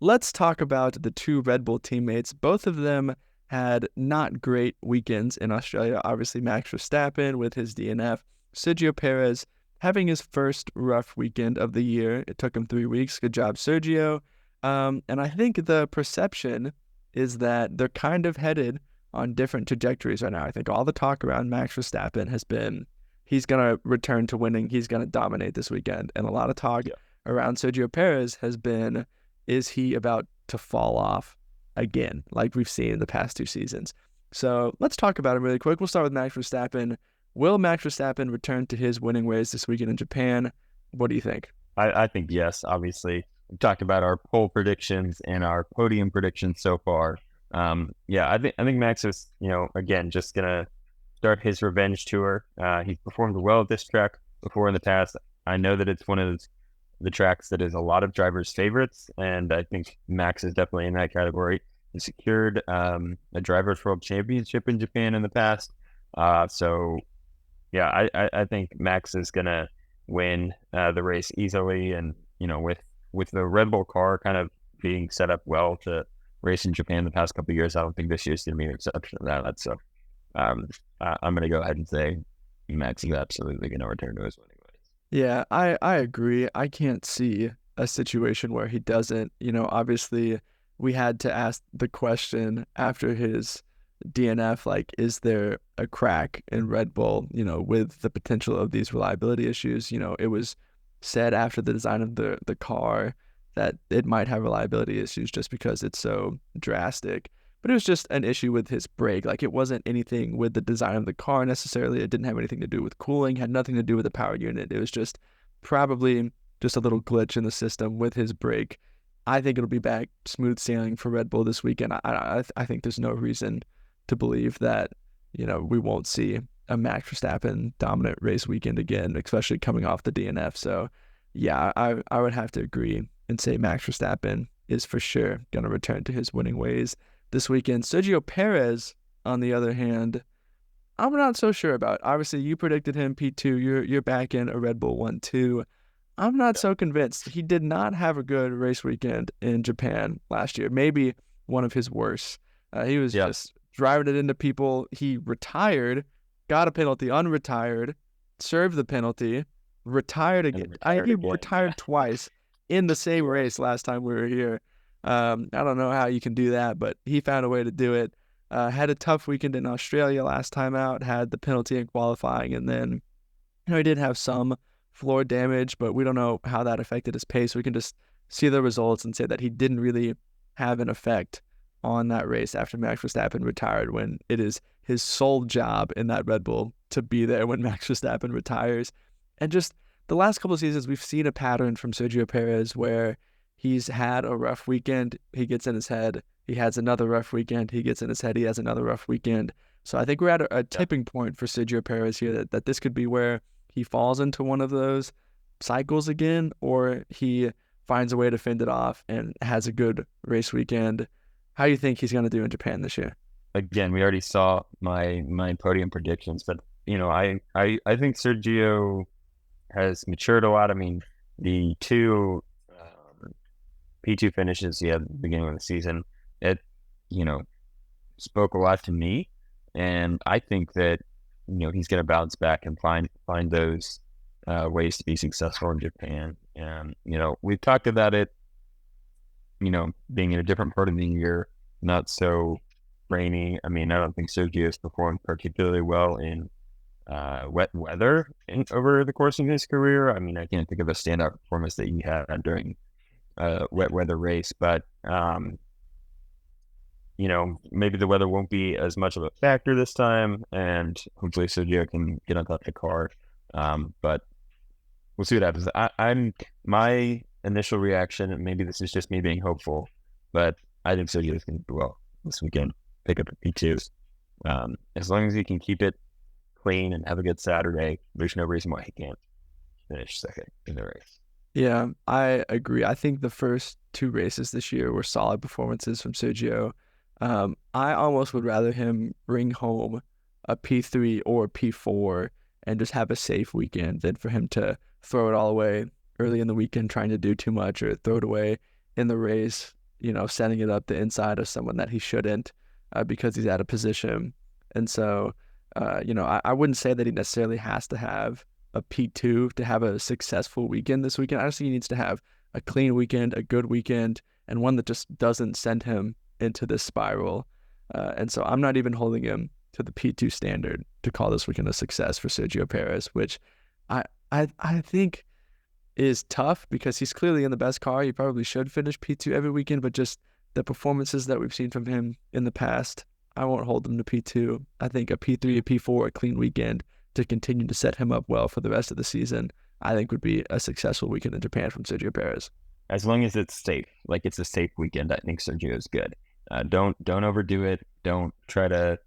let's talk about the two Red Bull teammates. Both of them had not great weekends in Australia. Obviously, Max Verstappen with his DNF. Sergio Perez having his first rough weekend of the year. It took him 3 weeks. Good job, Sergio. And I think the perception is that they're kind of headed on different trajectories right now. I think all the talk around Max Verstappen has been he's going to return to winning. He's going to dominate this weekend. And a lot of talk around Sergio Perez has been, is he about to fall off again, like we've seen in the past 2 seasons? So let's talk about him really quick. We'll start with Max Verstappen. Will Max Verstappen return to his winning ways this weekend in Japan? What do you think? I think yes, obviously. We talked about our poll predictions and our podium predictions so far. I think Max is, again, just gonna start his revenge tour. He's performed well at this track before in the past. I know that it's one of the tracks that is a lot of drivers' favorites, and I think Max is definitely in that category. He secured a Drivers' World Championship in Japan in the past. I think Max is gonna win the race easily, and with the Red Bull car kind of being set up well to race in Japan the past couple of years, I don't think this year's going to be an exception to that. So I'm going to go ahead and say Max is absolutely going to return to his winning ways. Yeah, I agree. I can't see a situation where he doesn't. Obviously, we had to ask the question after his DNF, like, is there a crack in Red Bull, with the potential of these reliability issues? It was said after the design of the car that it might have reliability issues just because it's so drastic. But it was just an issue with his brake. Like, it wasn't anything with the design of the car necessarily. It didn't have anything to do with cooling, had nothing to do with the power unit. It was just probably just a little glitch in the system with his brake. I think it'll be back smooth sailing for Red Bull this weekend. I think there's no reason to believe that, we won't see a Max Verstappen dominant race weekend again, especially coming off the DNF. So, yeah, I would have to agree and say Max Verstappen is for sure going to return to his winning ways this weekend. Sergio Perez, on the other hand, I'm not so sure about. Obviously, you predicted him P2. You're back in a Red Bull 1-2. I'm not so convinced. He did not have a good race weekend in Japan last year. Maybe one of his worst. He was just driving it into people. He retired, got a penalty, unretired, served the penalty, retired again. He retired twice in the same race last time we were here. I don't know how you can do that, but he found a way to do it. Had a tough weekend in Australia last time out, had the penalty in qualifying, and then he did have some floor damage, but we don't know how that affected his pace. We can just see the results and say that he didn't really have an effect on that race after Max Verstappen retired, when it is his sole job in that Red Bull to be there when Max Verstappen retires. And just the last couple of seasons, we've seen a pattern from Sergio Perez where he's had a rough weekend, he gets in his head, he has another rough weekend, he gets in his head, he has another rough weekend. So I think we're at a tipping point for Sergio Perez here, that this could be where he falls into one of those cycles again, or he finds a way to fend it off and has a good race weekend. How do you think he's going to do in Japan this year? Again, we already saw my podium predictions, but I think Sergio has matured a lot. I mean, the two P2 finishes he had at the beginning of the season, it spoke a lot to me, and I think that he's going to bounce back and find those ways to be successful in Japan. And we've talked about it, being in a different part of the year, not so rainy. I mean, I don't think Sergio has performed particularly well in wet weather over the course of his career. I mean, I can't think of a standout performance that he had during a wet weather race, but maybe the weather won't be as much of a factor this time, and hopefully Sergio can get on top of the car. But we'll see what happens. I'm my initial reaction, and maybe this is just me being hopeful, but I think Sergio is going to do well this weekend, pick up a P2. As long as he can keep it clean and have a good Saturday, there's no reason why he can't finish second in the race. Yeah, I agree. I think the first 2 races this year were solid performances from Sergio. I almost would rather him bring home a P3 or a P4 and just have a safe weekend than for him to throw it all away early in the weekend trying to do too much, or throw it away in the race setting it up the inside of someone that he shouldn't because he's out of position. And so, I wouldn't say that he necessarily has to have a P2 to have a successful weekend this weekend. I just think he needs to have a clean weekend, a good weekend, and one that just doesn't send him into this spiral. And so I'm not even holding him to the P2 standard to call this weekend a success for Sergio Perez, which I think is tough because he's clearly in the best car. He probably should finish P2 every weekend, but just the performances that we've seen from him in the past, I won't hold him to P2. I think a P3, a P4, a clean weekend to continue to set him up well for the rest of the season, I think would be a successful weekend in Japan from Sergio Perez. As long as it's safe, like it's a safe weekend, I think Sergio is good. Don't overdo it. Don't try to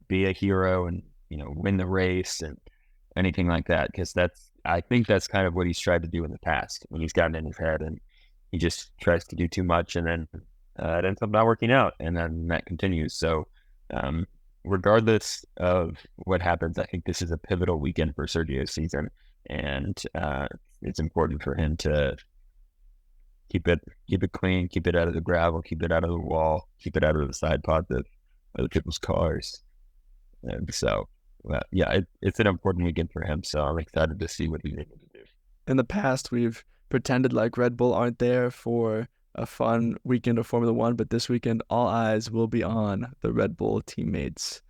be a hero and win the race and anything like that, because I think that's kind of what he's tried to do in the past when he's gotten in his head and he just tries to do too much, and then it ends up not working out, and then that continues. So regardless of what happens, I think this is a pivotal weekend for Sergio's season, and it's important for him to keep it clean, keep it out of the gravel, keep it out of the wall, keep it out of the side pods of other people's cars. And so, it's an important weekend for him. So I'm excited to see what he's able to do. In the past, we've pretended like Red Bull aren't there for a fun weekend of Formula One, but this weekend, all eyes will be on the Red Bull teammates.